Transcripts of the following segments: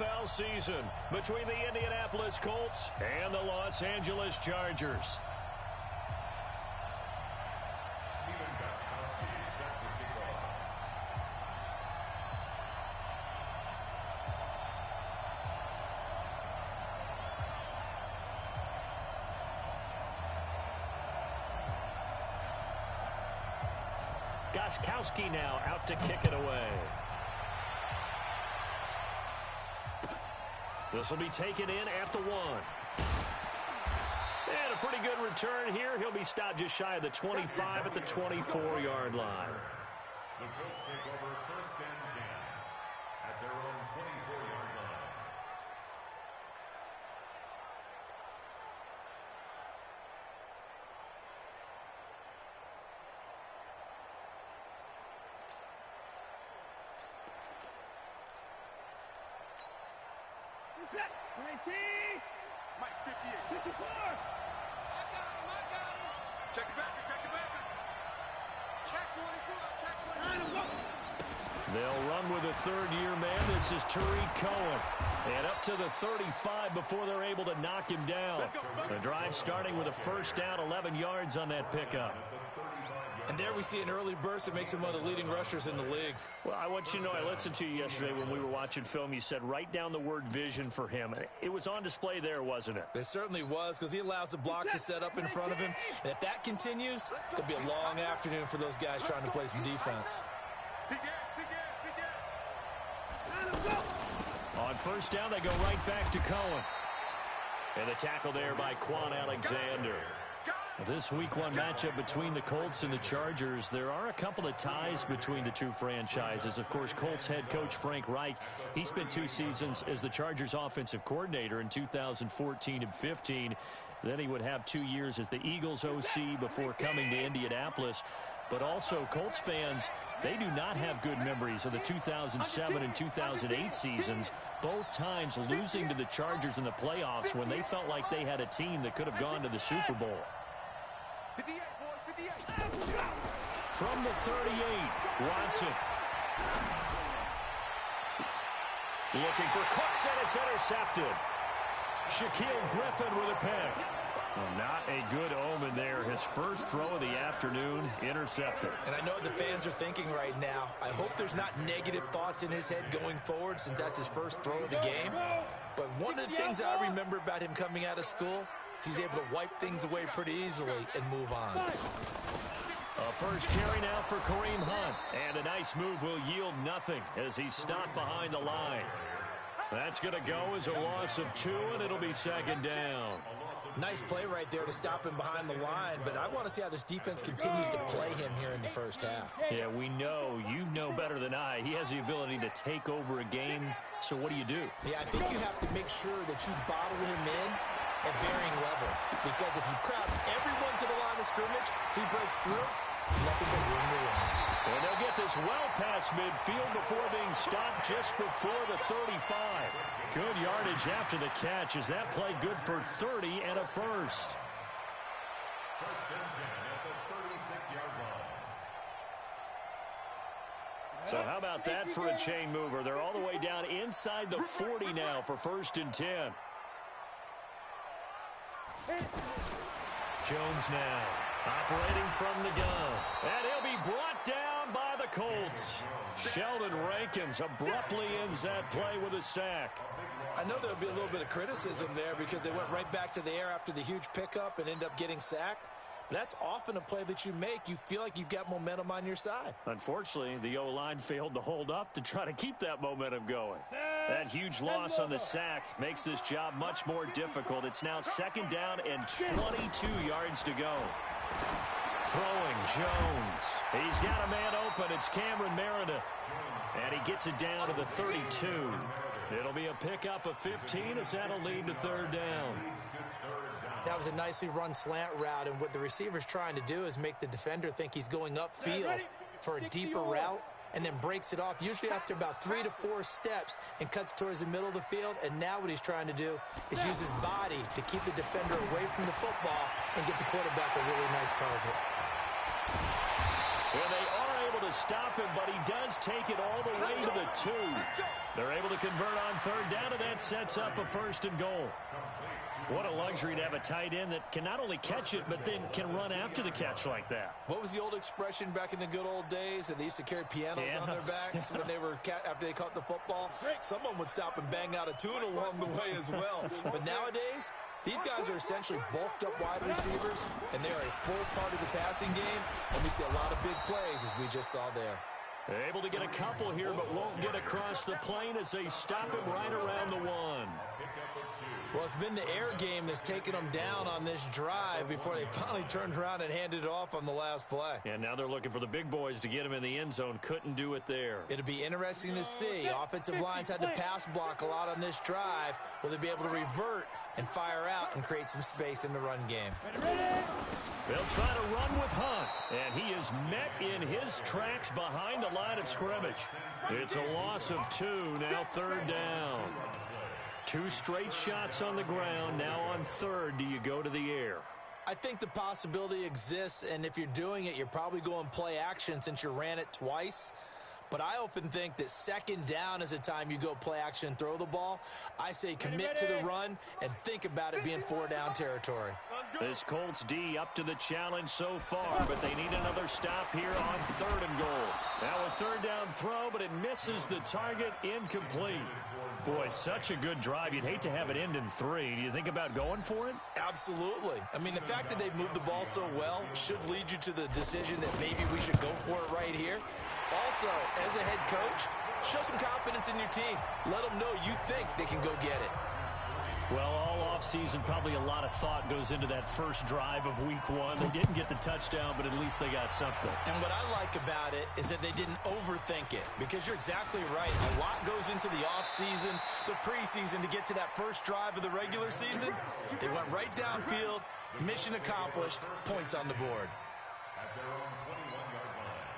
NFL season between the Indianapolis Colts and the Los Angeles Chargers. Goskowski now out to kick it away. This will be taken in at the 1. And a pretty good return here. He'll be stopped just shy of the 25 at the 24-yard line. The Colts take over 1st and 10 at their own 24-yard line. Set. 19. Mike 58. 54. I got him. Check it back. Check 44. Check 44. They'll run with a third-year man. This is Tariq Cohen. And up to the 35 before they're able to knock him down. The drive starting with a first down, 11 yards on that pickup. And there we see an early burst that makes him one of the leading rushers in the league. Well, I want you to know, I listened to you yesterday when we were watching film. You said write down the word vision for him. It was on display there, wasn't it? It certainly was, because he allows the blocks to set up in front of him. And if that continues, it'll be a long afternoon for those guys trying to play some defense. On first down, they go right back to Cohen. And the tackle there by Quan Alexander. This Week 1 matchup between the Colts and the Chargers, there are a couple of ties between the two franchises. Of course, Colts head coach Frank Reich, he spent 2 seasons as the Chargers offensive coordinator in 2014 and 15. Then he would have 2 years as the Eagles OC before coming to Indianapolis. But also, Colts fans, they do not have good memories of the 2007 and 2008 seasons, both times losing to the Chargers in the playoffs when they felt like they had a team that could have gone to the Super Bowl. From the 38, Watson. Looking for Cooks, and it's intercepted. Shaquille Griffin with a pick. Well, not a good omen there. His first throw of the afternoon, intercepted. And I know what the fans are thinking right now. I hope there's not negative thoughts in his head going forward since that's his first throw of the game. But one of the things I remember about him coming out of school, he's able to wipe things away pretty easily and move on. A first carry now for Kareem Hunt. And a nice move will yield nothing as he's stopped behind the line. That's going to go as a loss of 2, and it'll be second down. Nice play right there to stop him behind the line, but I want to see how this defense continues to play him here in the first half. Yeah, we know. You know better than I. He has the ability to take over a game, so what do you do? Yeah, I think you have to make sure that you bottle him in at varying levels, because if you crowd everyone to the line of scrimmage, if he breaks through, there's nothing but room to run. And they'll get this well past midfield before being stopped just before the 35. Good yardage after the catch. Is that play good for 30 and a first? 1st and 10 at the 36-yard line. So how about that for a chain mover? They're all the way down inside the 40 now for 1st and 10. Jones now operating from the gun. And he'll be brought down by the Colts. Sheldon Rankins abruptly ends that play with a sack. I know there'll be a little bit of criticism there because they went right back to the air after the huge pickup and end up getting sacked. That's often a play that you make. You feel like you've got momentum on your side. Unfortunately, the O-line failed to hold up to try to keep that momentum going. That huge loss on the sack makes this job much more difficult. It's now second down and 22 yards to go. Throwing Jones. He's got a man open. It's Cameron Meredith. And he gets it down to the 32. It'll be a pickup of 15 as that'll lead to third down. That was a nicely run slant route, and what the receiver's trying to do is make the defender think he's going upfield for a deeper route and then breaks it off, usually after about 3 to 4 steps, and cuts towards the middle of the field. And now what he's trying to do is use his body to keep the defender away from the football and get the quarterback a really nice target. Well, they are able to stop him, but he does take it all the way to the 2. They're able to convert on third down, and that sets up a 1st and goal. What a luxury to have a tight end that can not only catch it, but then can run after the catch like that. What was the old expression back in the good old days? And they used to carry pianos on their backs when they were after they caught the football. Someone would stop and bang out a tune along the way as well. But nowadays, these guys are essentially bulked up wide receivers, and they are a full part of the passing game. And we see a lot of big plays, as we just saw there. Able to get a couple here, but won't get across the plane as they stop him right around the 1. Well, it's been the air game that's taken them down on this drive before they finally turned around and handed it off on the last play. And now they're looking for the big boys to get him in the end zone. Couldn't do it there. It'll be interesting to see. Offensive lines had to pass block a lot on this drive. Will they be able to revert and fire out and create some space in the run game? They'll try to run with Hunt, and he is met in his tracks behind the line of scrimmage. It's a loss of 2, now 3rd down. 2 straight shots on the ground. Now on 3rd, do you go to the air? I think the possibility exists, and if you're doing it, you're probably going play action since you ran it twice. But I often think that 2nd down is a time you go play action and throw the ball. I say commit to the run and think about it being 4-down territory. This Colts D up to the challenge so far, but they need another stop here on 3rd and goal. Now a 3rd down throw, but it misses the target, incomplete. Boy, such a good drive. You'd hate to have it end in 3. Do you think about going for it? Absolutely. I mean, the fact that they've moved the ball so well should lead you to the decision that maybe we should go for it right here. Also, as a head coach, show some confidence in your team. Let them know you think they can go get it. Well, all offseason, probably a lot of thought goes into that first drive of week 1. They didn't get the touchdown, but at least they got something. And what I like about it is that they didn't overthink it, because you're exactly right. A lot goes into the offseason, the preseason to get to that first drive of the regular season. They went right downfield, mission accomplished, points on the board. At their own 21-yard line.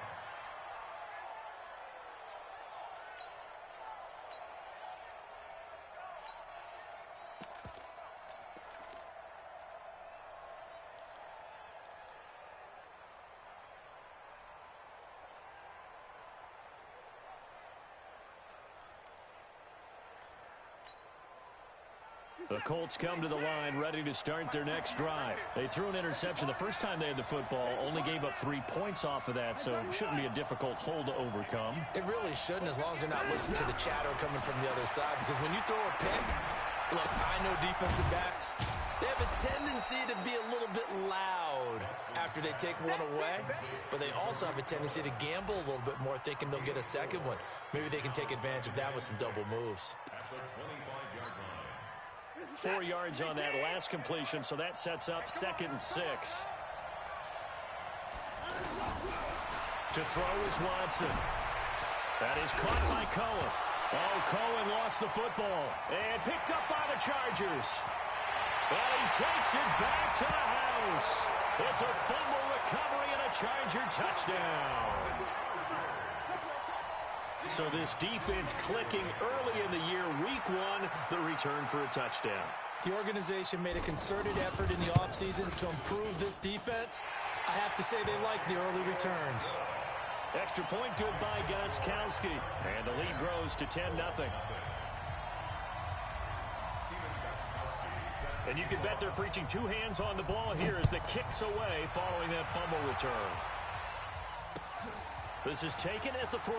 The Colts come to the line ready to start their next drive. They threw an interception the first time they had the football, only gave up 3 points off of that, so it shouldn't be a difficult hole to overcome. It really shouldn't, as long as they're not listening to the chatter coming from the other side, because when you throw a pick, look, I know defensive backs, they have a tendency to be a little bit loud after they take one away, but they also have a tendency to gamble a little bit more, thinking they'll get a second one. Maybe they can take advantage of that with some double moves. At the 25-yard line. 4 yards on that last completion, so that sets up 2nd and 6. To throw is Watson. That is caught by Cohen. Oh, Cohen lost the football and picked up by the Chargers. Well, he takes it back to the house. It's a fumble recovery and a Charger touchdown. So this defense clicking early in the year. Week 1, the return for a touchdown. The organization made a concerted effort in the offseason to improve this defense. I have to say they like the early returns. Extra point good by Gostkowski. And the lead grows to 10-0. And you can bet they're preaching 2 hands on the ball here as the kick's away following that fumble return. This is taken at the 3.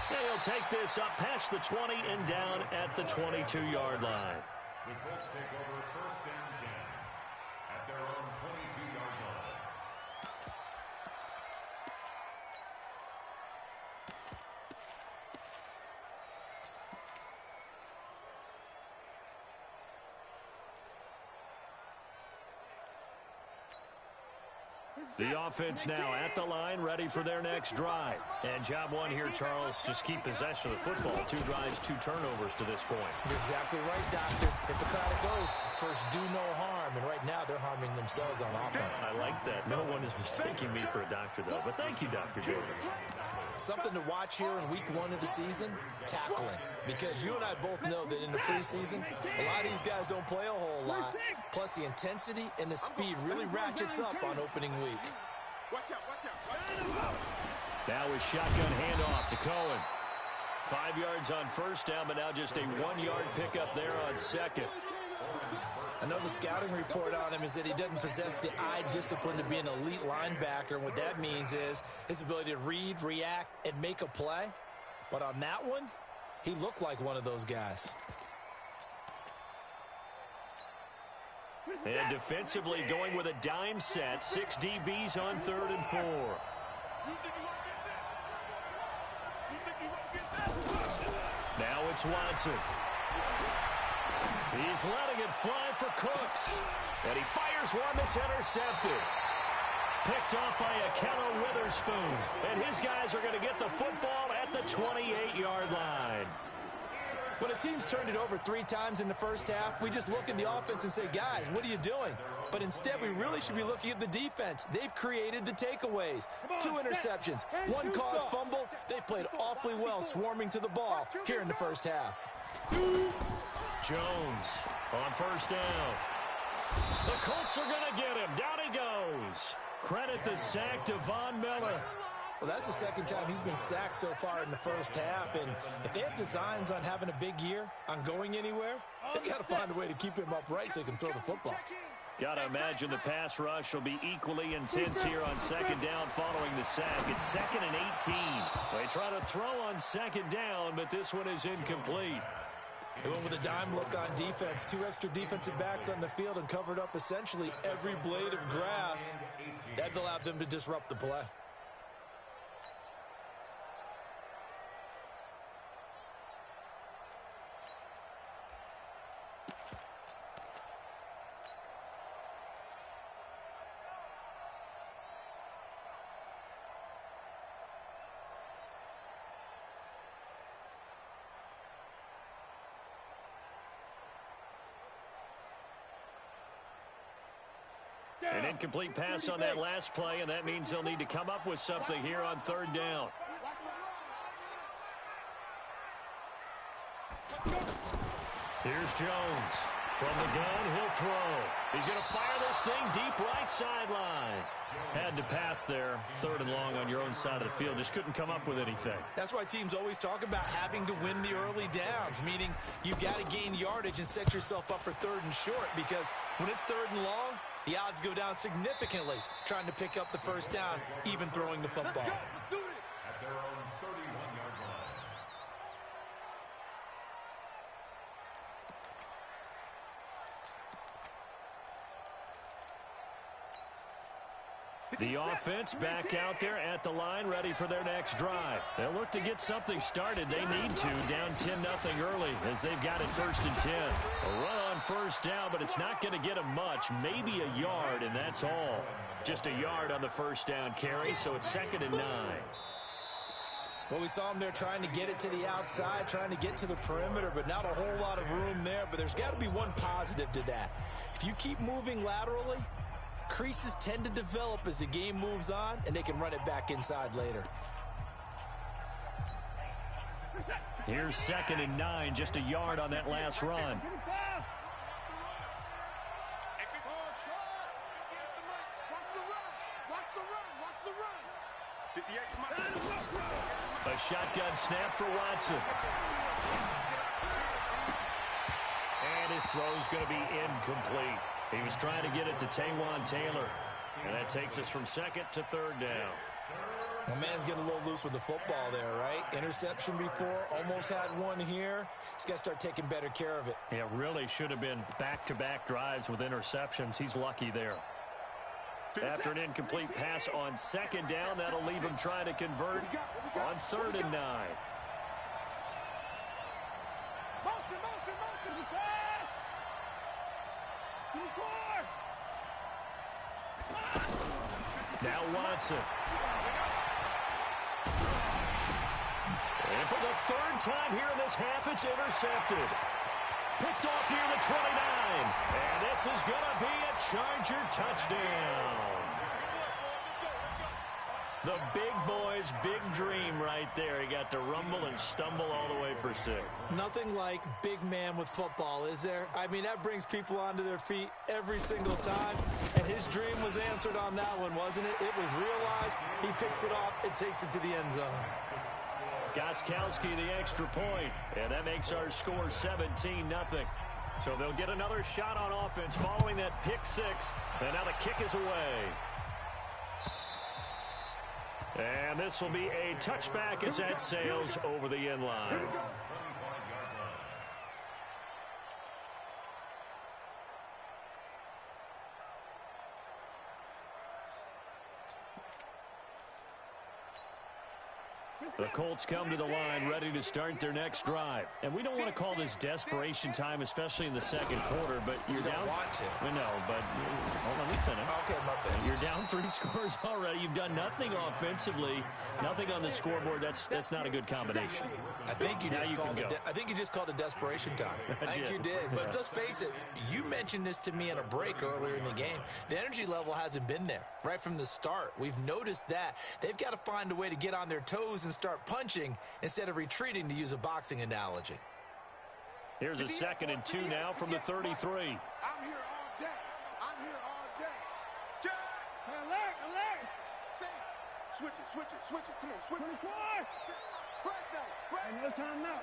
And he'll take this up past the 20 and down at the 22-yard line. The Colts take over 1st and 10 at their own 22-yard line. The offense now at the line, ready for their next drive. And job 1 here, Charles, just keep possession of the football. 2 drives, 2 turnovers to this point. You're exactly right, Doctor. Hippocratic oath. First, do no harm. And right now, they're harming themselves on offense. I like that. No one is mistaking me for a doctor, though. But thank you, Dr. Davis. Something to watch here in week 1 of the season, tackling. Because you and I both know that in the preseason, a lot of these guys don't play a whole lot. Plus, the intensity and the speed really ratchets up on opening week. Watch out, watch out. Now a shotgun handoff to Cohen. 5 yards on first down, but now just a 1-yard pickup there on second. I know the scouting report on him is that he doesn't possess the eye discipline to be an elite linebacker. And what that means is his ability to read, react, and make a play. But on that one, he looked like one of those guys. And defensively going with a dime set. 6 DBs on 3rd and 4. Now it's Watson. He's letting it fly for Cooks. And he fires one that's intercepted. Picked off by Akello Witherspoon. And his guys are going to get the football at the 28-yard line. When a team's turned it over 3 times in the first half, we just look at the offense and say, guys, what are you doing? But instead, we really should be looking at the defense. They've created the takeaways. 2 interceptions, 1 caused fumble. They played awfully well swarming to the ball here in the first half. Jones on first down. The Colts are going to get him. Down he goes. Credit the sack to Von Miller. Well, that's the second time he's been sacked so far in the first half. And if they have designs on having a big year, on going anywhere, they've got to find a way to keep him upright so he can throw the football. Got to imagine the pass rush will be equally intense here on second down following the sack. It's 2nd and 18. They try to throw on second down, but this one is incomplete. They went with a dime look on defense. 2 extra defensive backs on the field and covered up essentially every blade of grass. That allowed them to disrupt the play. An incomplete pass on that last play, and that means they'll need to come up with something here on 3rd down. Here's Jones. From the gun, he'll throw. He's going to fire this thing deep right sideline. Had to pass there. 3rd and long on your own side of the field. Just couldn't come up with anything. That's why teams always talk about having to win the early downs, meaning you've got to gain yardage and set yourself up for 3rd and short, because when it's 3rd and long, the odds go down significantly trying to pick up the first down, even throwing the football. At their own 31-yard line. The offense back out there at the line, ready for their next drive. They'll look to get something started. They need to, down 10-0 early as they've got it 1st and 10. A run on first down, but it's not going to get them much, maybe a yard, and that's all. Just a yard on the first down carry, so it's 2nd and 9. Well, we saw him there trying to get it to the outside, trying to get to the perimeter, but not a whole lot of room there. But there's got to be one positive to that. If you keep moving laterally, creases tend to develop as the game moves on, and they can run it back inside later. Here's 2nd and 9, just a yard on that last run. A shotgun snap for Watson. And his throw's going to be incomplete. He was trying to get it to Taywan Taylor. And that takes us from 2nd to 3rd down. My man's getting a little loose with the football there, right? Interception before, almost had one here. He's got to start taking better care of it. Yeah, really should have been back-to-back drives with interceptions. He's lucky there. After an incomplete pass on 2nd down, that'll leave him trying to convert on 3rd and 9. Now Watson. And for the 3rd time here in this half, it's intercepted. Picked off near the 29. And this is going to be a Charger touchdown. The big boy's big dream right there. He got to rumble and stumble all the way for 6. Nothing like big man with football, is there? I mean, that brings people onto their feet every single time. And his dream was answered on that one, wasn't it? It was realized. He picks it off and takes it to the end zone. Gostkowski the extra point. And that makes our score 17-0. So they'll get another shot on offense following that pick 6. And now the kick is away. And this will be a touchback as that sails over the end line. The Colts come to the line ready to start their next drive. And we don't want to call this desperation time, especially in the second quarter, but you're down. You don't want to. We know, but hold on, let me finish. Okay, my bad. You're down 3 scores already. You've done nothing offensively, nothing on the scoreboard. That's not a good combination. I think you just called it desperation time. I think you did. But let's face it, you mentioned this to me in a break earlier in the game. The energy level hasn't been there right from the start. We've noticed that. They've got to find a way to get on their toes and start punching instead of retreating, to use a boxing analogy. Here's a 2nd and 2 now from the 33. I'm here all day. I'm here all day. Jack! Alert! Alert! Switch it. Come on, switch it. 24! No time now.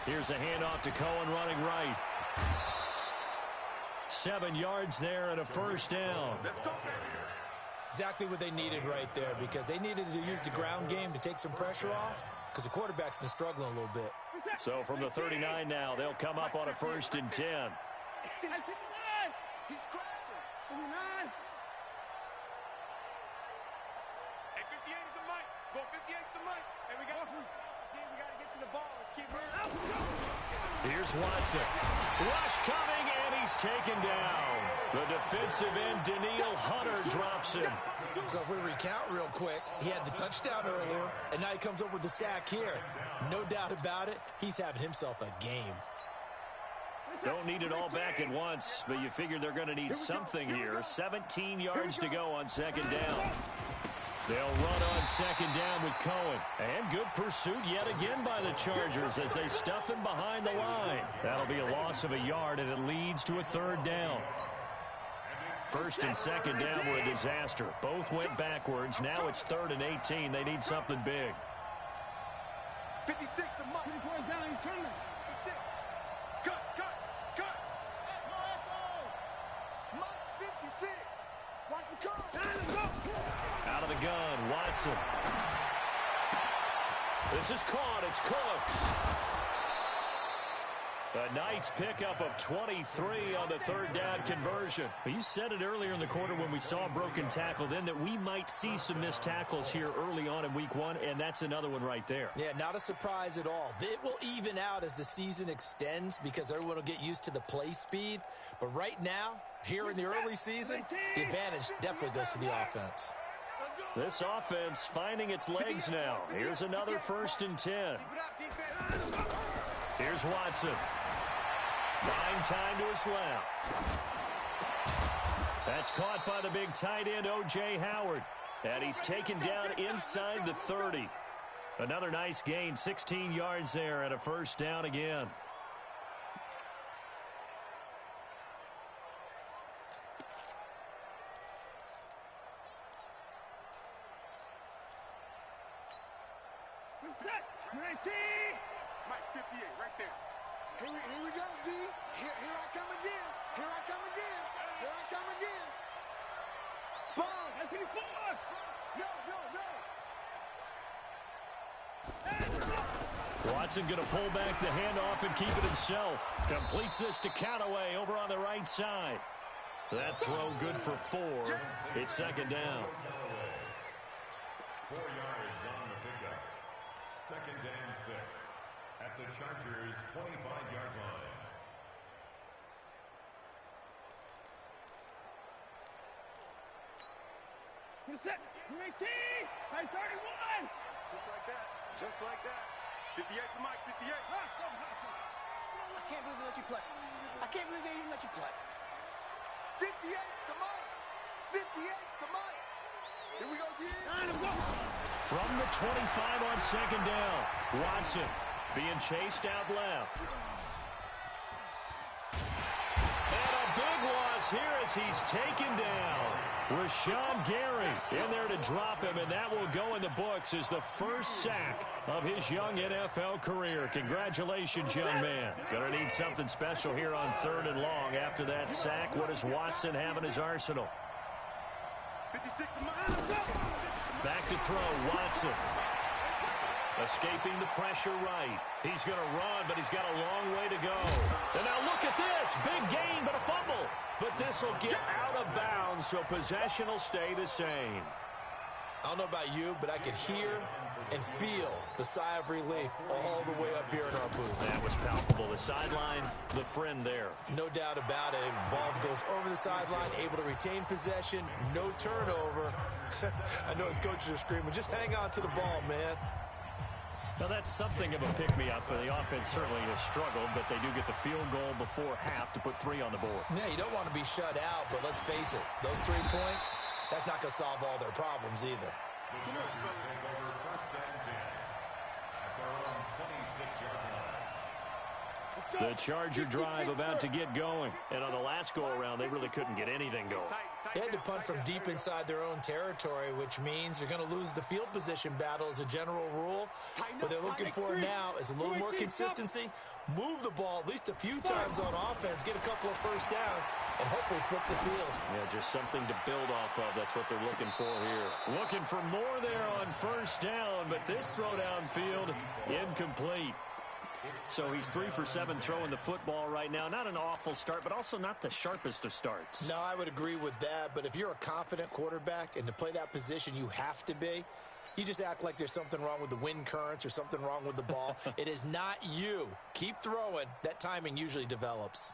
Here's a handoff to Cohen running right. 7 yards there and a first down. Let's go, baby. Exactly what they needed right there, because they needed to use the ground game to take some pressure off, because the quarterback's been struggling a little bit. So from the 39 now, they'll come up on a 1st and 10. He's crashing. 59. Hey, 58 is the mic. Go 58 is the mic. Hey, we got to get to the ball. Let's keep moving. Here's Watson. Rush coming, and he's taken down. The defensive end, Daniil Hunter, drops him. So if we recount real quick, he had the touchdown earlier, and now he comes up with the sack here. No doubt about it, he's having himself a game. Don't need it all back at once, but you figure they're going to need something here. 17 yards to go on 2nd down. They'll run on 2nd down with Cohen. And good pursuit yet again by the Chargers as they stuff him behind the line. That'll be a loss of a yard, and it leads to a 3rd down. 1st and 2nd down were a disaster. Both went backwards. Now it's 3rd and 18. They need something big. 56, the Mutt. 24 down, he's coming. 56. Cut. Mutt's 56. Watch the cut. Out of the gun, Watson. This is caught. It's Cooks. A nice pickup of 23 on the 3rd down conversion. You said it earlier in the quarter when we saw a broken tackle then that we might see some missed tackles here early on in week 1, and that's another one right there. Yeah, not a surprise at all. It will even out as the season extends because everyone will get used to the play speed. But right now, here in the early season, the advantage definitely goes to the offense. This offense finding its legs now. Here's another 1st and 10. Here's Watson. Buying time to his left. That's caught by the big tight end, O.J. Howard. And he's taken down inside the 30. Another nice gain, 16 yards there and a 1st down again. Mike, 58, right there. Here we go, D. Here I come again. Spawn, that's 54. Yo. Watson going to pull back the handoff and keep it himself. Completes this to Callaway over on the right side. That throw good for 4. It's 2nd down. 4 yards on the pickup. 2nd and 6 at the Chargers' 25-yard line. Set. 18. By 31. Just like that. 58 to Mike. 58. I can't believe they let you play. I can't believe they even let you play. 58 to Mike. 58 to Mike. Here we go, again. From the 25 on second down, Watson being chased out left. And a big loss here as he's taken down. Rashawn Gary in there to drop him, and that will go in the books as the first sack of his young NFL career. Congratulations, young man. Going to need something special here on 3rd and long. After that sack, what does Watson have in his arsenal? 56 Back to throw, Watson. Escaping the pressure right. He's going to run, but he's got a long way to go. And now look at this. Big gain, but a fumble. But this will get out of bounds, so possession will stay the same. I don't know about you, but I could hear and feel the sigh of relief all the way up here in our booth. That was palpable. The sideline, the friend there. No doubt about it. Ball goes over the sideline, able to retain possession, no turnover. I know his coaches are screaming, just hang on to the ball, man. Now, that's something of a pick-me-up. The offense certainly has struggled, but they do get the field goal before half to put 3 on the board. Yeah, you don't want to be shut out, but let's face it, those 3 points, that's not going to solve all their problems either. The Chargers take over 1st and 10 at their own 26-yard line. The Charger drive about to get going. And on the last go-around, they really couldn't get anything going. They had to punt from deep inside their own territory, which means they're going to lose the field position battle as a general rule. What they're looking for now is a little more consistency, move the ball at least a few times on offense, get a couple of first downs, and hopefully flip the field. Yeah, just something to build off of. That's what they're looking for here. Looking for more there on first down, but this throw downfield, incomplete. So he's 3 for 7 throwing the football right now. Not an awful start, but also not the sharpest of starts. No, I would agree with that. But if you're a confident quarterback and to play that position, you have to be. You just act like there's something wrong with the wind currents or something wrong with the ball. It is not you. Keep throwing. That timing usually develops.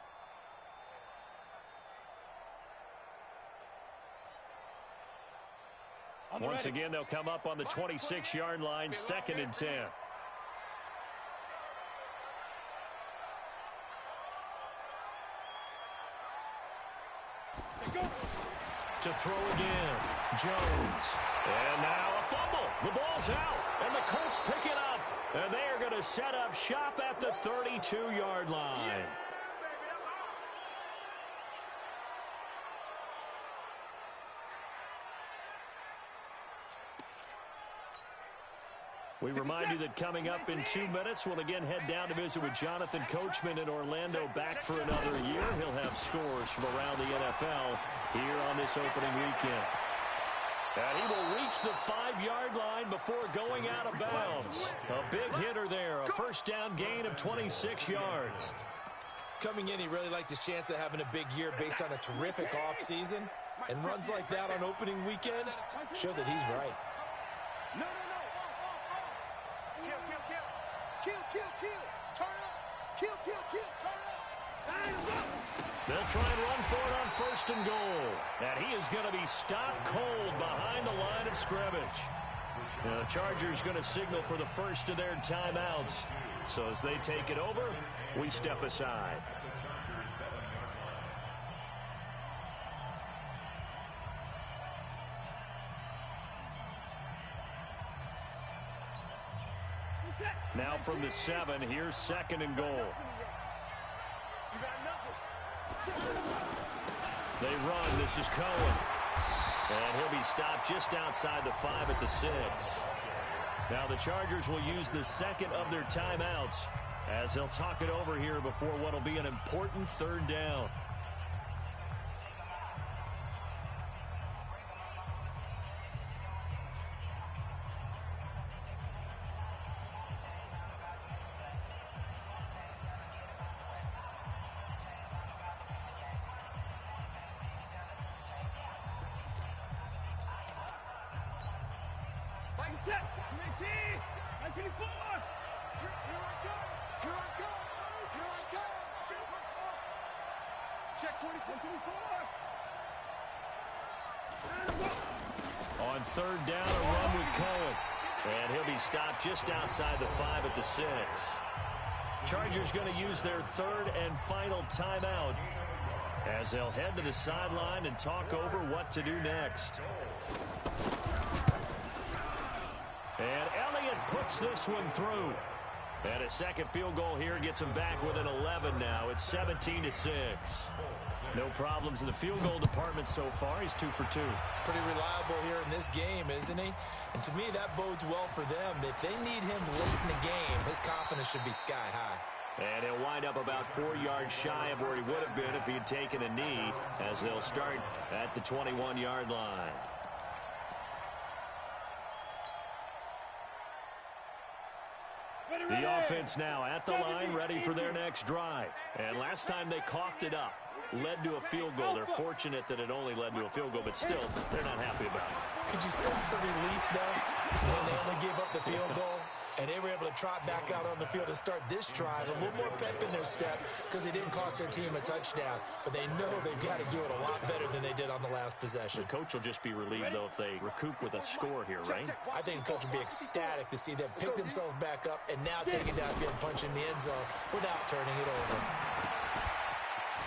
Once again, they'll come up on the 26-yard line, 2nd and 10. To throw again, Jones. And now a fumble. The ball's out, and the Colts pick it up. And they are going to set up shop at the 32-yard line. We remind you that coming up in 2 minutes, we'll again head down to visit with Jonathan Coachman in Orlando, back for another year. He'll have scores from around the NFL here on this opening weekend. And he will reach the 5-yard line before going out of bounds. A big hitter there, a first down gain of 26 yards. Coming in, he really liked his chance of having a big year based on a terrific offseason. And runs like that on opening weekend show that he's right. No. Kill. Turn up. Kill. Turn up. They'll try and run for it on 1st and goal. And he is going to be stopped cold behind the line of scrimmage. Now, the Chargers going to signal for the first of their timeouts. So as they take it over, we step aside. Now from the 7, here's 2nd and goal. They run. This is Cohen. And he'll be stopped just outside the 5 at the 6. Now the Chargers will use the 2nd of their timeouts as they'll talk it over here before what will be an important 3rd down. On 3rd down, a run with Cohen. And he'll be stopped just outside the 5 at the 6. Chargers going to use their 3rd and final timeout as they'll head to the sideline and talk over what to do next. And Elliott puts this one through. And a second field goal here gets him back within 11 now. It's 17-6. No problems in the field goal department so far. He's 2 for 2. Pretty reliable here in this game, isn't he? And to me, that bodes well for them. If they need him late in the game, his confidence should be sky high. And he'll wind up about 4 yards shy of where he would have been if he had taken a knee, as they'll start at the 21-yard line. The offense now at the line, ready for their next drive. And last time they coughed it up, led to a field goal. They're fortunate that it only led to a field goal, but still, they're not happy about it. Could you sense the relief, though, when they only gave up the field goal? And they were able to trot back out on the field and start this drive. A little more pep in their step because they didn't cost their team a touchdown. But they know they've got to do it a lot better than they did on the last possession. The coach will just be relieved, though, if they recoup with a score here, right? I think the coach will be ecstatic to see them pick themselves back up and now take it downfield and punch in the end zone without turning it over.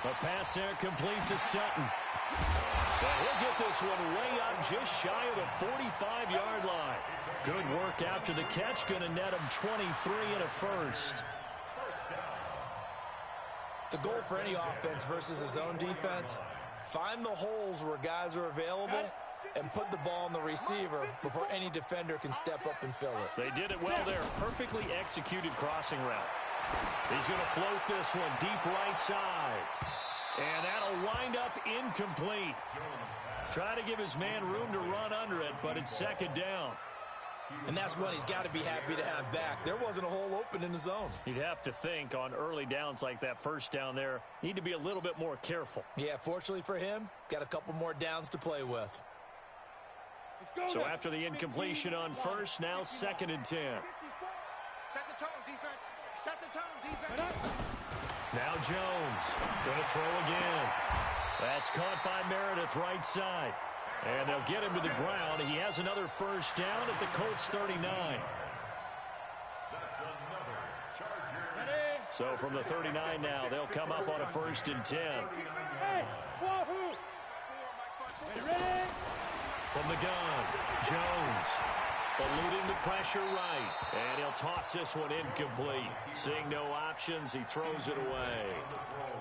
A pass there complete to Sutton. And he'll get this one way up just shy of the 45-yard line. Good work after the catch. Going to net him 23 and a first. The goal for any offense versus his own defense, find the holes where guys are available and put the ball on the receiver before any defender can step up and fill it. They did it well there. Perfectly executed crossing route. He's going to float this one deep right side. And that'll wind up incomplete. Try to give his man room to run under it, but it's second down. And that's one he's got to be happy to have back. There wasn't a hole open in the zone. You'd have to think on early downs like that first down there, need to be a little bit more careful. Yeah, fortunately for him, got a couple more downs to play with. So after the incompletion on first, now 2nd and 10. Set the tone, defense. Set the tone, defense. Now Jones going to throw again. That's caught by Meredith right side. And they'll get him to the ground. He has another first down at the Colts 39. So from the 39 now, they'll come up on a 1st and 10. From the gun, Jones eluding the pressure right. And he'll toss this one incomplete. Seeing no options, he throws it away.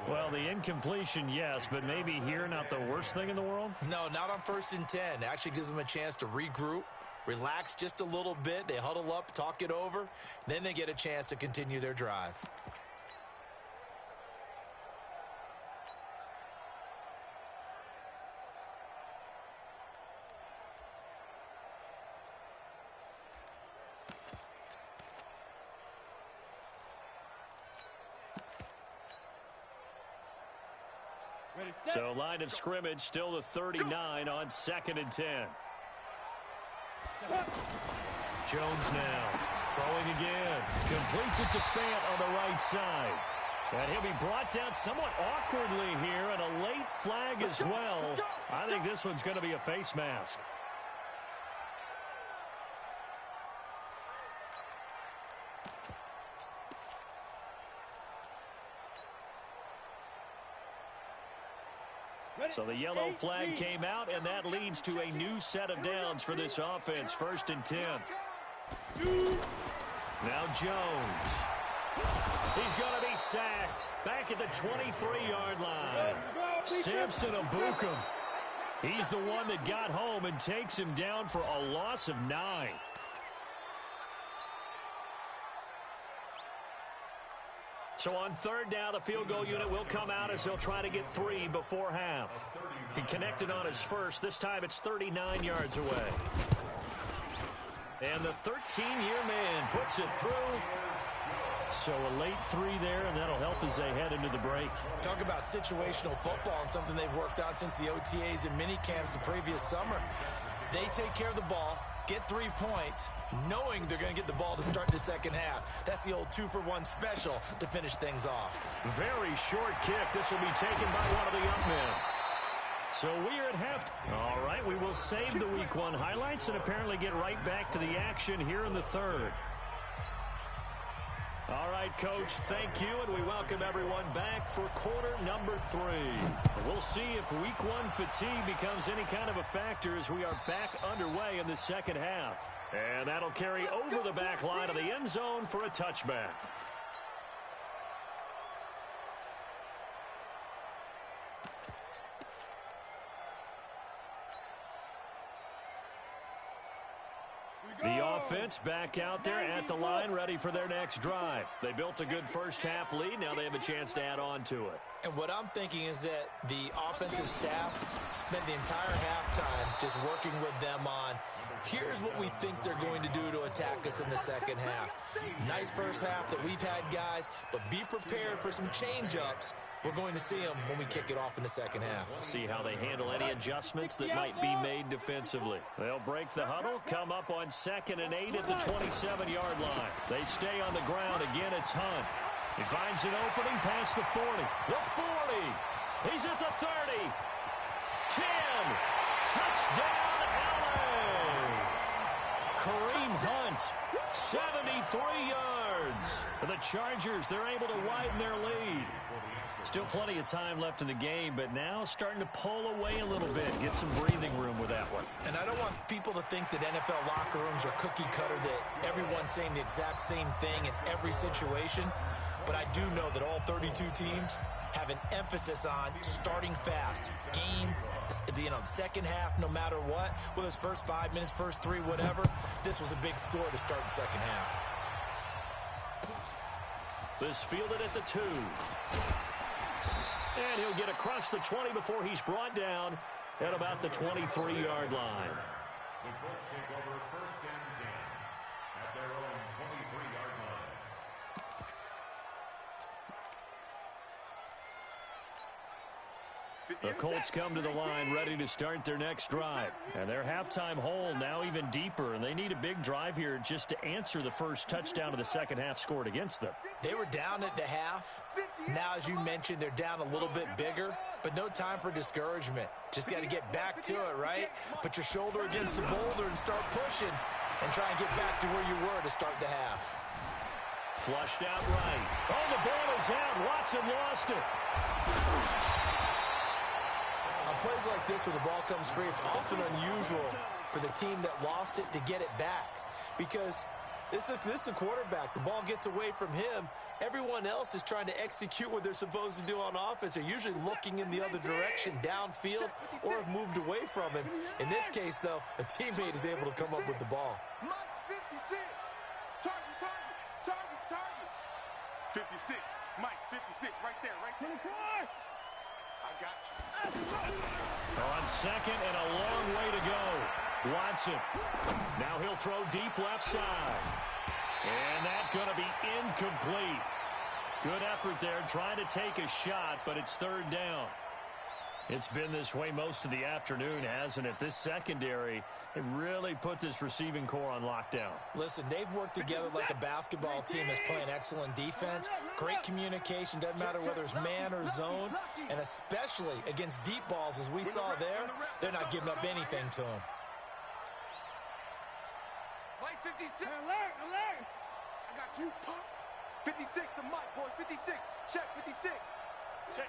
Well, the incompletion, yes, but maybe here not the worst thing in the world? No, not on 1st and 10. Actually gives them a chance to regroup, relax just a little bit. They huddle up, talk it over. Then they get a chance to continue their drive. So line of scrimmage still the 39 on 2nd and 10. Jones now throwing again. Completes it to Fant on the right side. And he'll be brought down somewhat awkwardly here, and a late flag as well. I think this one's going to be a face mask. So the yellow flag came out, and that leads to a new set of downs for this offense. 1st and 10. Now Jones. He's going to be sacked. Back at the 23-yard line. Samson Abukum. He's the one that got home and takes him down for a loss of 9. So on 3rd down, the field goal unit will come out as they'll try to get 3 before half. He connected on his first. This time it's 39 yards away. And the 13-year man puts it through. So a late 3 there, and that'll help as they head into the break. Talk about situational football and something they've worked on since the OTAs and mini camps the previous summer. They take care of the ball, get 3 points, knowing they're going to get the ball to start the second half. That's the old 2-for-1 special to finish things off. Very short kick. This will be taken by one of the young men. So we are at halftime. All right, we will save the Week 1 highlights and apparently get right back to the action here in the 3rd. All right, Coach, thank you, and we welcome everyone back for quarter number 3. We'll see if week 1 fatigue becomes any kind of a factor as we are back underway in the second half. And that'll carry over the back line of the end zone for a touchback. The offense back out there at the line, ready for their next drive. They built a good first-half lead. Now they have a chance to add on to it. And what I'm thinking is that the offensive staff spent the entire halftime just working with them on, here's what we think they're going to do to attack us in the second half. Nice first half that we've had, guys, but be prepared for some change-ups. We're going to see them when we kick it off in the second half. See how they handle any adjustments that might be made defensively. They'll break the huddle, come up on 2nd and 8 at the 27-yard line. They stay on the ground. Again, it's Hunt. He finds an opening past the 40. The 40. He's at the 30. 10. Touchdown, LA. Kareem Hunt, 73 yards. For the Chargers, they're able to widen their lead. Still plenty of time left in the game, but now starting to pull away a little bit, get some breathing room with that one. And I don't want people to think that NFL locker rooms are cookie cutter, that everyone's saying the exact same thing in every situation. But I do know that all 32 teams have an emphasis on starting fast. Game, the second half, no matter what, whether it's first 5 minutes, first 3, whatever, this was a big score to start the second half. This fielded at the 2. And he'll get across the 20 before he's brought down at about the 23-yard line. The Colts take over 1st and 10 at their own 23-yard line. The Colts come to the line ready to start their next drive. And their halftime hole now even deeper, and they need a big drive here just to answer the first touchdown of the second half scored against them. They were down at the half. Now, as you mentioned, they're down a little bit bigger, but no time for discouragement. Just got to get back to it, right? Put your shoulder against the boulder and start pushing and try and get back to where you were to start the half. Flushed out right. Oh, the ball is out. Watson lost it. On plays like this where the ball comes free, it's often unusual for the team that lost it to get it back, because this is the quarterback. The ball gets away from him. Everyone else is trying to execute what they're supposed to do on offense. They're usually looking in the other direction, downfield, or have moved away from him. In this case, though, a teammate is able to come up with the ball. Mike's 56. Target. 56. Mike, 56. Right there. 24. I got you. On 2nd and a long way to go. Watson. Now he'll throw deep left side. And that's going to be incomplete. Good effort there, trying to take a shot, but it's 3rd down. It's been this way most of the afternoon, hasn't it? This secondary, it really put this receiving core on lockdown. Listen, they've worked together like a basketball team that's playing excellent defense. Great communication, doesn't matter whether it's man or zone. And especially against deep balls, as we saw there, they're not giving up anything to them. Mike 56. Alert. I got you, pop. 56 to Mike, boys. 56. Check 56. Check.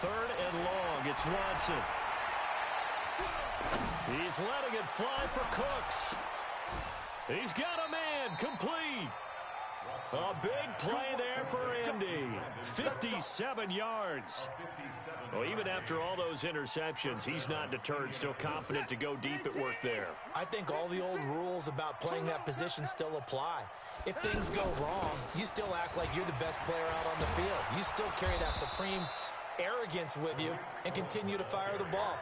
3rd and long. It's Watson. He's letting it fly for Cooks. He's got a man. Complete. A big play there for Andy. 57 yards. Well, even after all those interceptions, he's not deterred, still confident to go deep at work there. I think all the old rules about playing that position still apply. If things go wrong, you still act like you're the best player out on the field. You still carry that supreme arrogance with you and continue to fire the ball.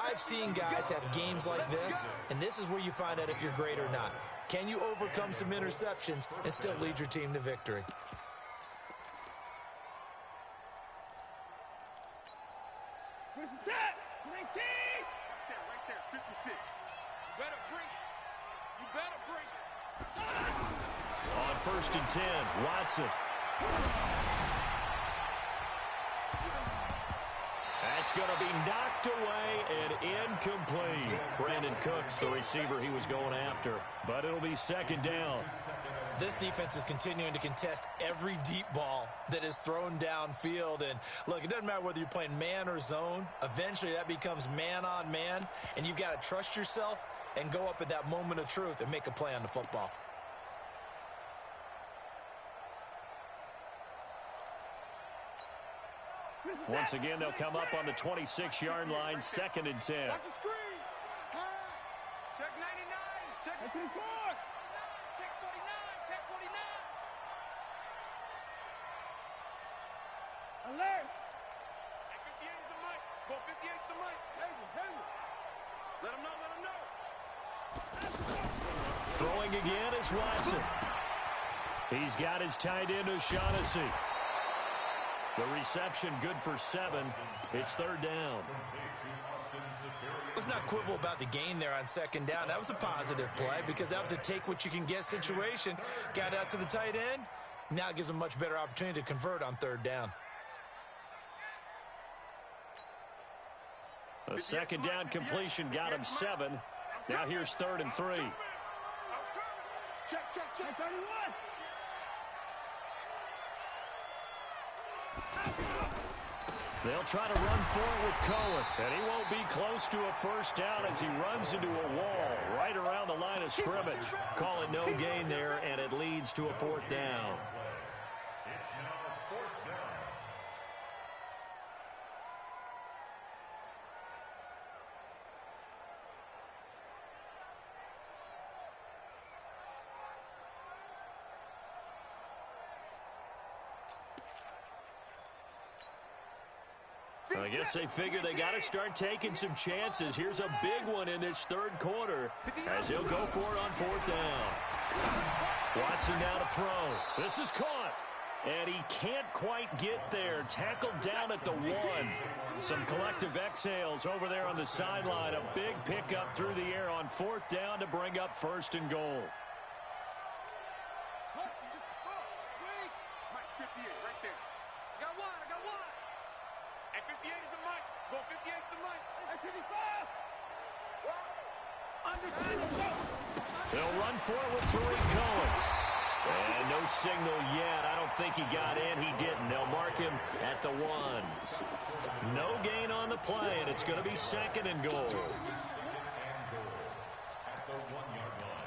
I've seen guys have games like this, and this is where you find out if you're great or not. Can you overcome some interceptions and still lead your team to victory? Where's that? 19! Right there, 56. You better bring it. On 1st and 10, Watson. That's It's going to be knocked away and incomplete. Brandon Cooks, the receiver he was going after. But it'll be second down. This defense is continuing to contest every deep ball that is thrown downfield. And, look, it doesn't matter whether you're playing man or zone. Eventually, that becomes man on man. And you've got to trust yourself and go up at that moment of truth and make a play on the football. Once again, they'll come up on the 26-yard line, 2nd and 10. Watch the screen. Pass. Check 99. Check 24. Check 49. Check 49. Alert. At 58 is the mic. Go 58 is the mic. Hey. Let him know. Let him know. Throwing again is Watson. He's got his tight end, O'Shaughnessy. The reception good for 7. It's 3rd down. Let's not quibble about the gain there on 2nd down. That was a positive play because that was a take-what-you-can-get situation. Got out to the tight end. Now it gives him a much better opportunity to convert on 3rd down. A 2nd down completion got him 7. Now here's 3rd and 3. Check 31. They'll try to run for it with Cohen, and he won't be close to a 1st down as he runs into a wall right around the line of scrimmage. Call it no gain there, and it leads to a 4th down. It's now 4th down. I guess they figure they got to start taking some chances. Here's a big one in this 3rd quarter as he'll go for it on 4th down. Watson now to throw. This is caught. And he can't quite get there. Tackled down at the 1. Some collective exhales over there on the sideline. A big pickup through the air on 4th down to bring up 1st and goal. Mike 58 right there. I got one. At 58 is the mic. Go 58 is the mic. At 55. They'll run for it with Tariq Cohen. And no signal yet. I don't think he got in. He didn't. They'll mark him at the 1. No gain on the play, and it's going to be 2nd and goal. At the 1-yard line.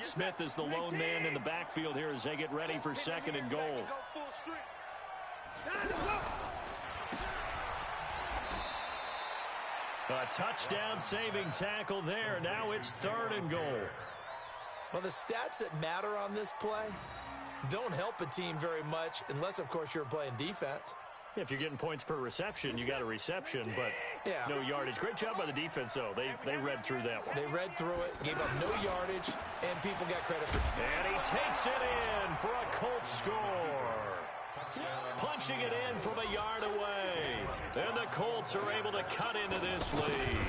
Smith is the lone man in the backfield here as they get ready for 2nd and goal. A touchdown saving tackle there. Now it's 3rd and goal. Well, the stats that matter on this play don't help a team very much unless, of course, you're playing defense. If you're getting points per reception, you got a reception, but no yardage. Great job by the defense, though. They read through that one. They read through it, gave up no yardage, and people got credit for it. And he takes it in for a Colts score. Punching it in from a yard away. And the Colts are able to cut into this lead.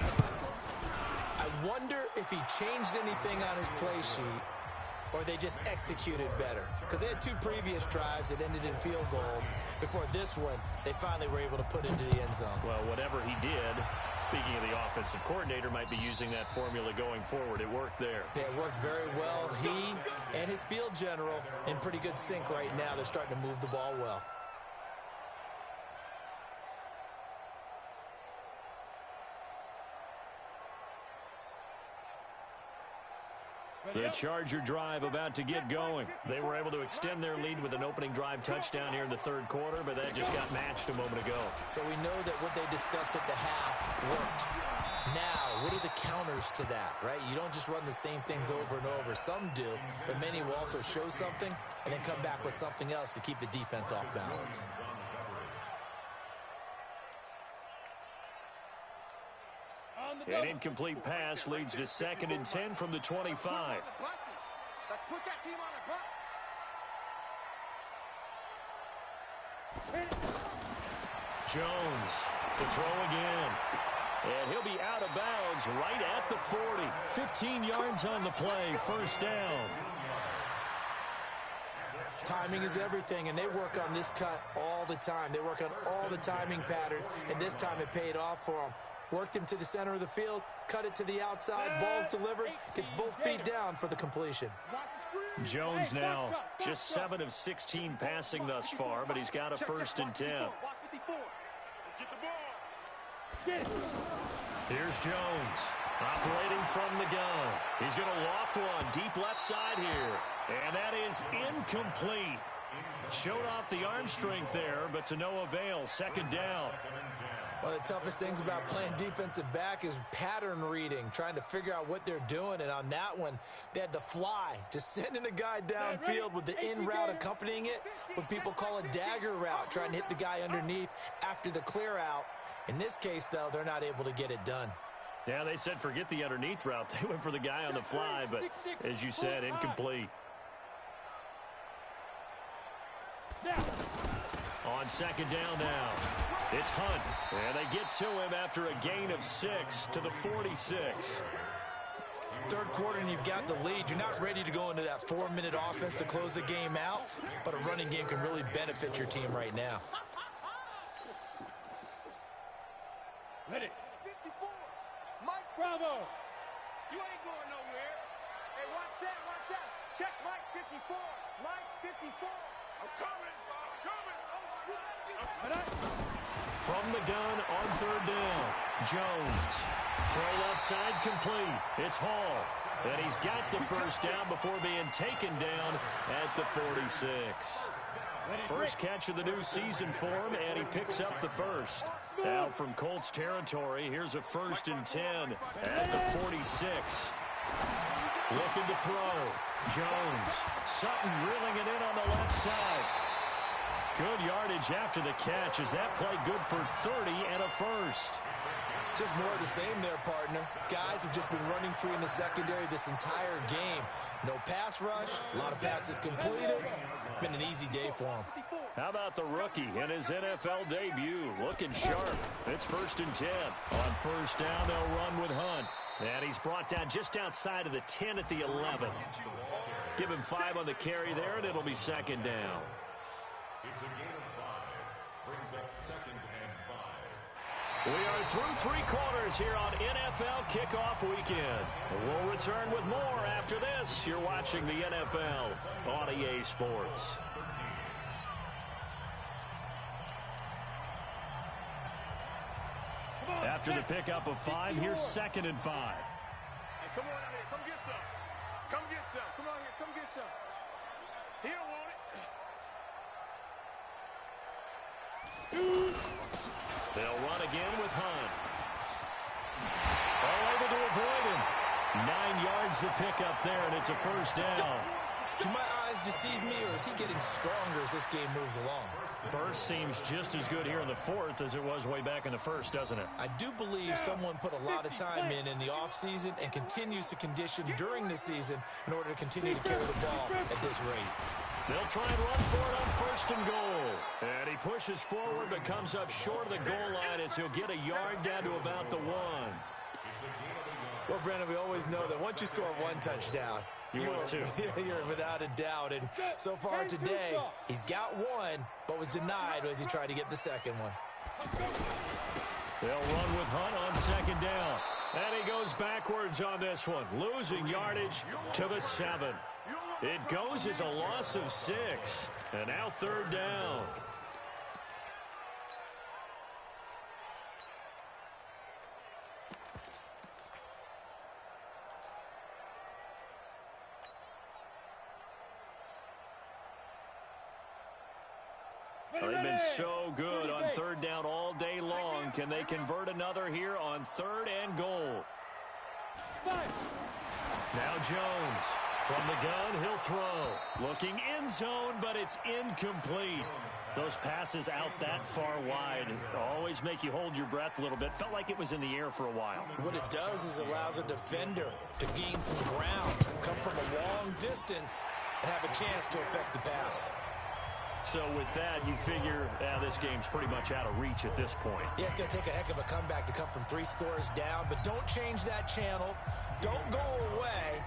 I wonder if he changed anything on his play sheet or they just executed better. Because they had 2 previous drives that ended in field goals. Before this one, they finally were able to put into the end zone. Well, whatever he did, speaking of the offensive coordinator, might be using that formula going forward. It worked there. Yeah, it worked very well. He and his field general in pretty good sync right now. They're starting to move the ball well. The Charger drive about to get going. They were able to extend their lead with an opening drive touchdown here in the 3rd quarter, but that just got matched a moment ago. So we know that what they discussed at the half worked. Now, what are the counters to that, right? You don't just run the same things over and over. Some do, but many will also show something and then come back with something else to keep the defense off balance. On the An incomplete pass leads to 2nd and 10 from the 25. Let's put that team on the bus. Jones to throw again. And he'll be out of bounds right at the 40. 15 yards on the play, 1st down. Timing is everything, and they work on this cut all the time. They work on all the timing patterns, and this time it paid off for them. Worked him to the center of the field, cut it to the outside, ball's delivered, gets both feet down for the completion. Jones now just 7 of 16 passing thus far, but he's got a 1st and 10. Here's Jones, operating from the gun. He's going to loft one deep left side here, and that is incomplete. Showed off the arm strength there, but to no avail. 2nd down. One of the toughest things about playing defensive back is pattern reading, trying to figure out what they're doing. And on that one, they had the fly, just sending a guy downfield with the in route accompanying it, what people call a dagger route, trying to hit the guy underneath after the clear out. In this case, though, they're not able to get it done. Yeah, they said forget the underneath route. They went for the guy on the fly, but as you said, incomplete. On 2nd down now, it's Hunt, and they get to him after a gain of 6 to the 46. 3rd quarter and you've got the lead. You're not ready to go into that 4-minute offense to close the game out, but a running game can really benefit your team right now. Ready. 54. Mike Bravo. You ain't going nowhere. Hey, watch that, watch that. Check Mike 54. Mike 54. I'm coming. From the gun on 3rd down, Jones. Throw left side complete. It's Hall. And he's got the 1st down before being taken down at the 46. First catch of the new season for him, and he picks up the 1st. Now from Colts territory, here's a 1st and 10 at the 46. Looking to throw. Jones. Sutton reeling it in on the left side. Good yardage after the catch. Is that play good for 30 and a 1st? Just more of the same there, partner. Guys have just been running free in the secondary this entire game. No pass rush, a lot of passes completed. Been an easy day for him. How about the rookie in his NFL debut? Looking sharp. It's 1st and 10. On 1st down, they'll run with Hunt. And he's brought down just outside of the 10 at the 11. Give him 5 on the carry there, and it'll be 2nd down. It's a gain of 5. Brings up 2nd and 5. We are through 3 quarters here on NFL Kickoff Weekend. We'll return with more after this. You're watching the NFL on EA Sports. After the pickup of 5, here's 2nd and 5. Hey, come on out here. Come get some. Come get some. Come on here. Come get some. He don't want it. They'll run again with Hunt. All able to avoid him. 9 yards the pickup there, and it's a 1st down. Do my eyes deceive me, or is he getting stronger as this game moves along? Burst seems just as good here in the 4th as it was way back in the 1st, doesn't it? I do believe someone put a lot of time in the offseason and continues to condition during the season in order to continue to carry the ball at this rate. They'll try and run for it on 1st and goal. And he pushes forward but comes up short of the goal line as he'll get a yard down to about the 1. Well, Brandon, we always know that once you score 1 touchdown, you're without a doubt. And so far today, he's got 1, but was denied as he tried to get the 2nd one. They'll run with Hunt on 2nd down. And he goes backwards on this one, losing yardage to the 7. It goes as a loss of 6. And now 3rd down. They've been so good on 3rd down all day long. Can they convert another here on 3rd and goal? Now Jones From the gun, he'll throw. Looking end zone, but it's incomplete. Those passes out that far wide always make you hold your breath a little bit. Felt like it was in the air for a while. What it does is allows a defender to gain some ground, come from a long distance, and have a chance to affect the pass. So with that, you figure this game's pretty much out of reach at this point. Yeah, it's going to take a heck of a comeback to come from 3 scores down, but don't change that channel. Don't go away.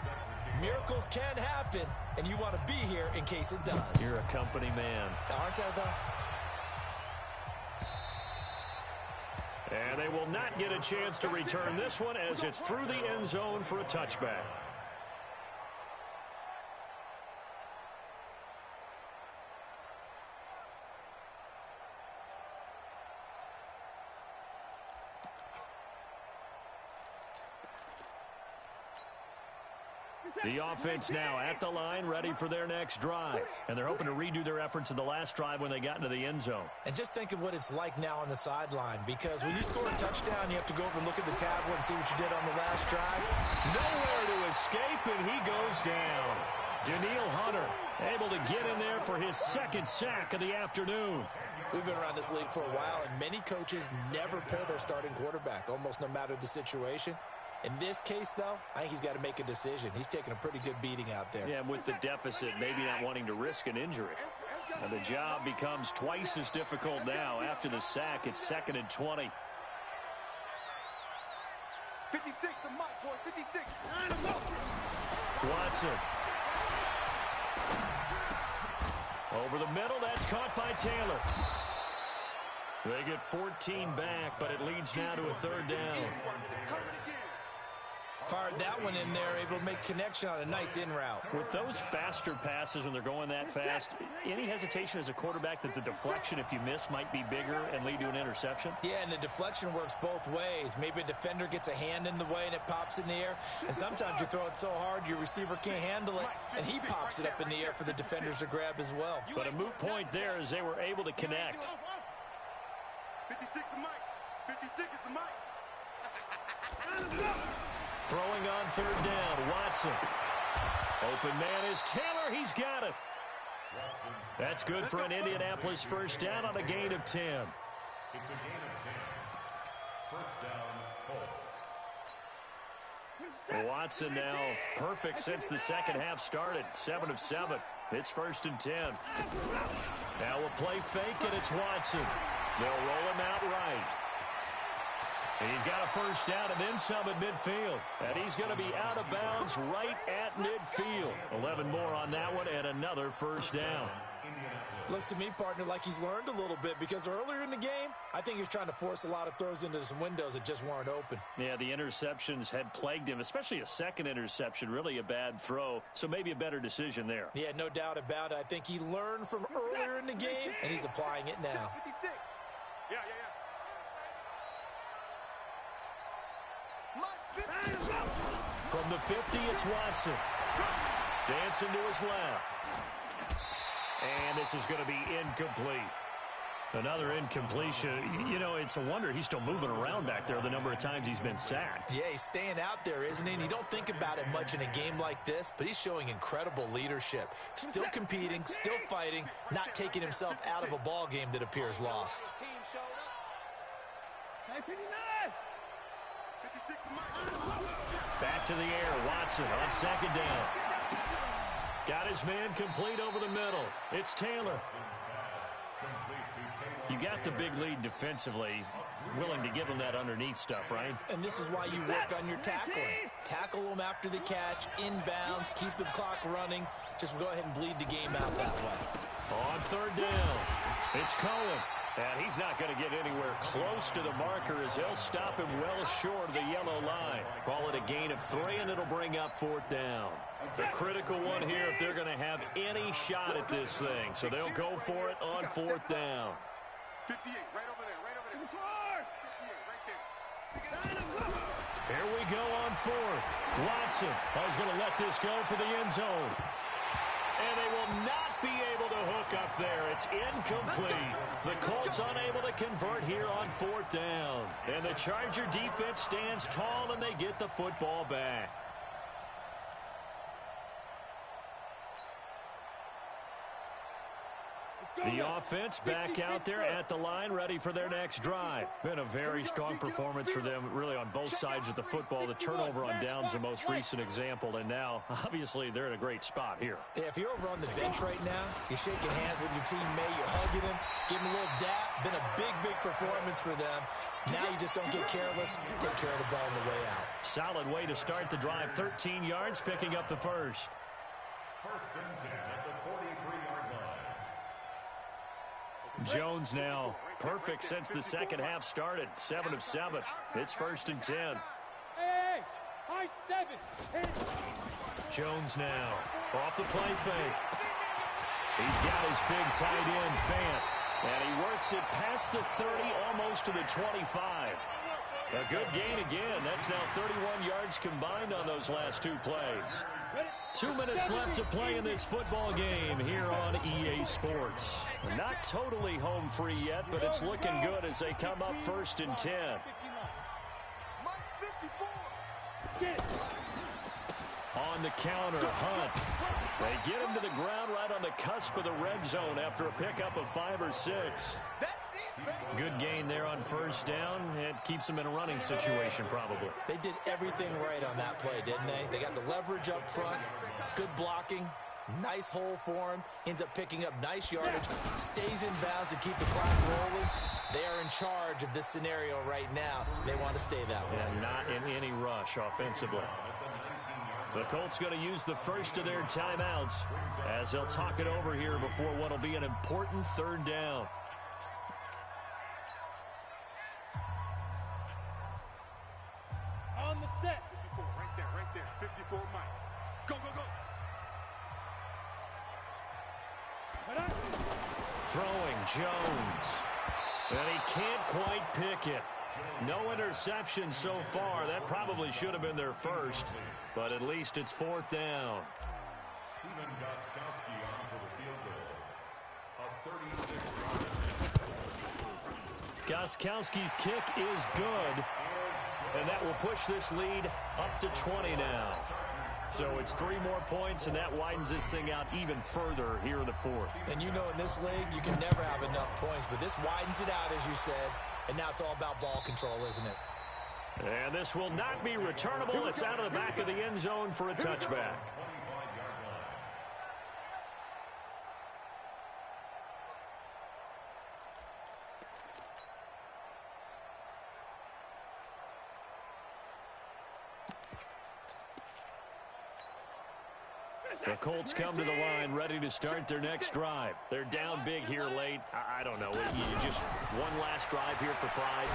Miracles can happen, and you want to be here in case it does. You're a company man. Aren't I, though? And they will not get a chance to return this one as it's through the end zone for a touchback. The offense now at the line, ready for their next drive. And they're hoping to redo their efforts in the last drive when they got into the end zone. And just think of what it's like now on the sideline, because when you score a touchdown, you have to go over and look at the tablet and see what you did on the last drive. Nowhere to escape, and he goes down. Danielle Hunter able to get in there for his second sack of the afternoon. We've been around this league for a while, and many coaches never pull their starting quarterback, almost no matter the situation. In this case, though, I think he's got to make a decision. He's taking a pretty good beating out there. Yeah, with the deficit, maybe not wanting to risk an injury. And the job becomes twice as difficult now. After the sack, it's 2nd and 20. 56, the mic, boys, 56. Watson. Over the middle, that's caught by Taylor. They get 14 back, but it leads now to a 3rd down. Fired that one in there, able to make connection on a nice in route. With those faster passes when they're going that fast, any hesitation as a quarterback that the deflection, if you miss, might be bigger and lead to an interception? Yeah, and the deflection works both ways. Maybe a defender gets a hand in the way and it pops in the air. And sometimes you throw it so hard your receiver can't handle it, and he pops it up in the air for the defenders to grab as well. But a moot point there as they were able to connect. 56 the mic. 56 is the mic. Throwing on 3rd down, Watson. Open man is Taylor. He's got it. That's good for an Indianapolis 1st down on a gain of 10. It's a gain of 10. 1st down, Colts. Watson now perfect since the second half started. 7 of 7. It's 1st and 10. Now a play fake, and it's Watson. They'll roll him out right. And he's got a 1st down and then some at midfield. And he's going to be out of bounds right at midfield. 11 more on that one and another 1st down. Looks to me, partner, like he's learned a little bit, because earlier in the game, I think he was trying to force a lot of throws into some windows that just weren't open. Yeah, the interceptions had plagued him, especially a second interception, really a bad throw. So maybe a better decision there. Yeah, no doubt about it. I think he learned from earlier in the game, and he's applying it now. 56. Yeah. From the 50, it's Watson. Dancing to his left. And this is going to be incomplete. Another incompletion. You know, it's a wonder he's still moving around back there the number of times he's been sacked. Yeah, he's staying out there, isn't he? And you don't think about it much in a game like this, but he's showing incredible leadership. Still competing, still fighting, not taking himself out of a ball game that appears lost. Back to the air, Watson on 2nd down. Got his man complete over the middle. It's Taylor. You got the big lead defensively. Willing to give him that underneath stuff, right? And this is why you work on your tackling. Tackle them after the catch, inbounds, keep the clock running. Just go ahead and bleed the game out that way. On 3rd down, it's Cohen. And he's not going to get anywhere close to the marker as he'll stop him well short of the yellow line. Call it a gain of 3, and it'll bring up 4th down. The critical one here if they're going to have any shot at this thing. So they'll go for it on 4th down. 58, right over there. 58, right there. Here we go on 4th. Watson is going to let this go for the end zone. And they will not be able to hook up there. It's incomplete. The Colts unable to convert here on 4th down. And the Charger defense stands tall, and they get the football back. The offense back out there at the line, ready for their next drive. Been a very strong performance for them, really, on both sides of the football. The turnover on downs, the most recent example, and now, obviously, they're in a great spot here. Yeah, if you're over on the bench right now, you're shaking hands with your teammate, you're hugging him, giving him a little dap. Been a big, big performance for them. Now you just don't get careless. Take care of the ball on the way out. Solid way to start the drive. 13 yards, picking up the first. First and 10 at the 43-yard line. Jones now perfect since the second half started. 7 of 7. It's first and 10. Hey, high 7. Jones now off the play fake. He's got his big tight end, Fant. And he works it past the 30, almost to the 25. A good gain again. That's now 31 yards combined on those last two plays. 2 minutes left to play in this football game here on EA Sports. Not totally home free yet, but it's looking good as they come up first and 10. On the counter, Hunt. They get him to the ground right on the cusp of the red zone after a pickup of 5 or 6. Good gain there on first down. It keeps them in a running situation, probably. They did everything right on that play, didn't they? They got the leverage up front, good blocking, nice hole for him, ends up picking up nice yardage, stays in bounds to keep the clock rolling. They are in charge of this scenario right now. They want to stay that way. And not in any rush offensively. The Colts going to use the first of their timeouts as they'll talk it over here before what will be an important third down. On the set. 54, right there. 54, Mike. Go, go, go. Throwing Jones. And he can't quite pick it. No interception so far. That probably should have been their first, but at least it's fourth down. Stephen Gostkowski on for the field goal. A 36-yard. Gostkowski's kick is good, and that will push this lead up to 20 now. So it's 3 more points, and that widens this thing out even further here in the fourth. And you know, in this league, you can never have enough points, but this widens it out, as you said, and now it's all about ball control, isn't it? And this will not be returnable. It's out of the back of the end zone for a touchback. The Colts come to the line, ready to start their next drive. They're down big here late. I don't know. You just one last drive here for pride.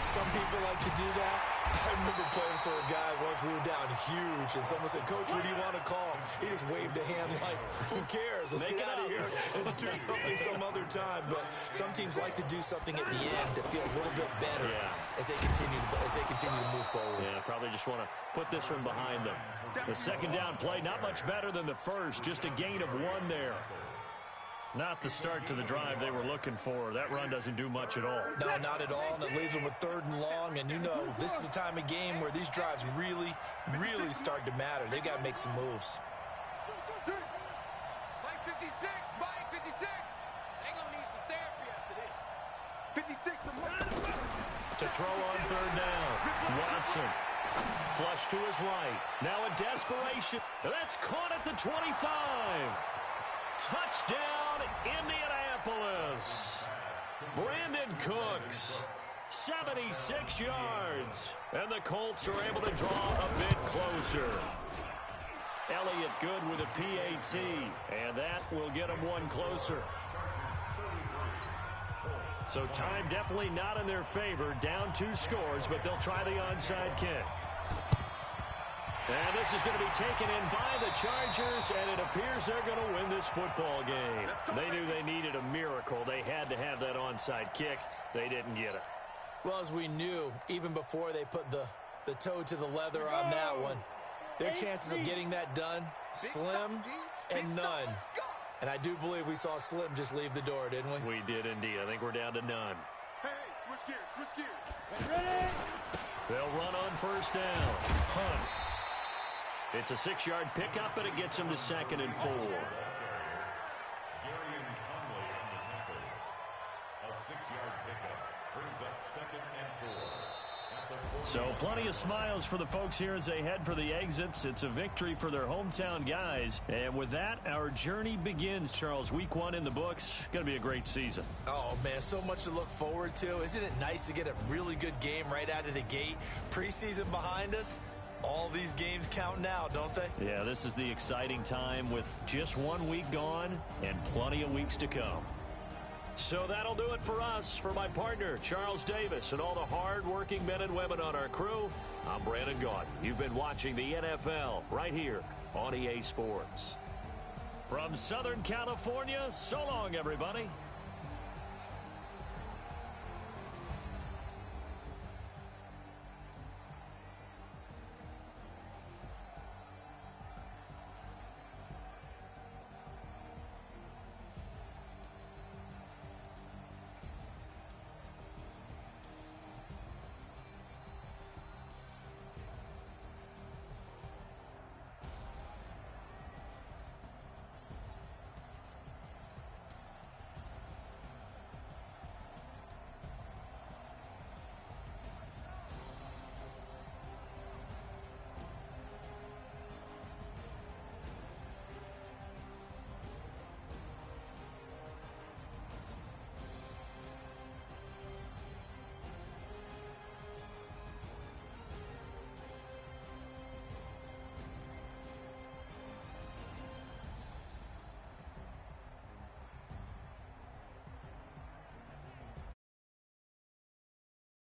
Some people like to do that. I remember playing for a guy once. We were down huge, and someone said, "Coach, what do you want to call?" He just waved a hand like, "Who cares? Let's get out of here and do something some other time." But some teams like to do something at the end to feel a little bit better as they continue to move forward. Yeah, probably just want to put this one behind them. The second down play, not much better than the first, just a gain of 1 there. Not the start to the drive they were looking for. That run doesn't do much at all. No, not at all, and it leaves them with 3rd and long, and you know this is the time of game where these drives really, really start to matter. They've got to make some moves. Mike 56, Mike 56. They're going to need some therapy after this. 56 To throw on 3rd down. Watson. Flush to his right. Now a desperation. That's caught at the 25. Touchdown, Indianapolis. Brandon Cooks, 76 yards. And the Colts are able to draw a bit closer. Elliott good with a PAT. And that will get him 1 closer. So time definitely not in their favor. Down 2 scores, but they'll try the onside kick. And this is going to be taken in by the Chargers, and it appears they're going to win this football game. They knew they needed a miracle. They had to have that onside kick. They didn't get it. Well, as we knew, even before they put the toe to the leather on that one, their chances of getting that done, slim and none. And I do believe we saw Slim just leave the door, didn't we? We did indeed. I think we're down to none. Hey, switch gears. Ready? They'll run on 1st down. Hunt. It's a 6-yard pickup, and it gets him to 2nd and 4. Brings up 2nd and 4. So plenty of smiles for the folks here as they head for the exits. It's a victory for their hometown guys. And with that, our journey begins, Charles. Week 1 in the books. Going to be a great season. Oh, man, so much to look forward to. Isn't it nice to get a really good game right out of the gate? Preseason behind us. All these games count now, don't they? Yeah, this is the exciting time with just 1 week gone and plenty of weeks to come. So that'll do it for us. For my partner, Charles Davis, and all the hard-working men and women on our crew, I'm Brandon Gaudin. You've been watching the NFL right here on EA Sports. From Southern California, so long, everybody.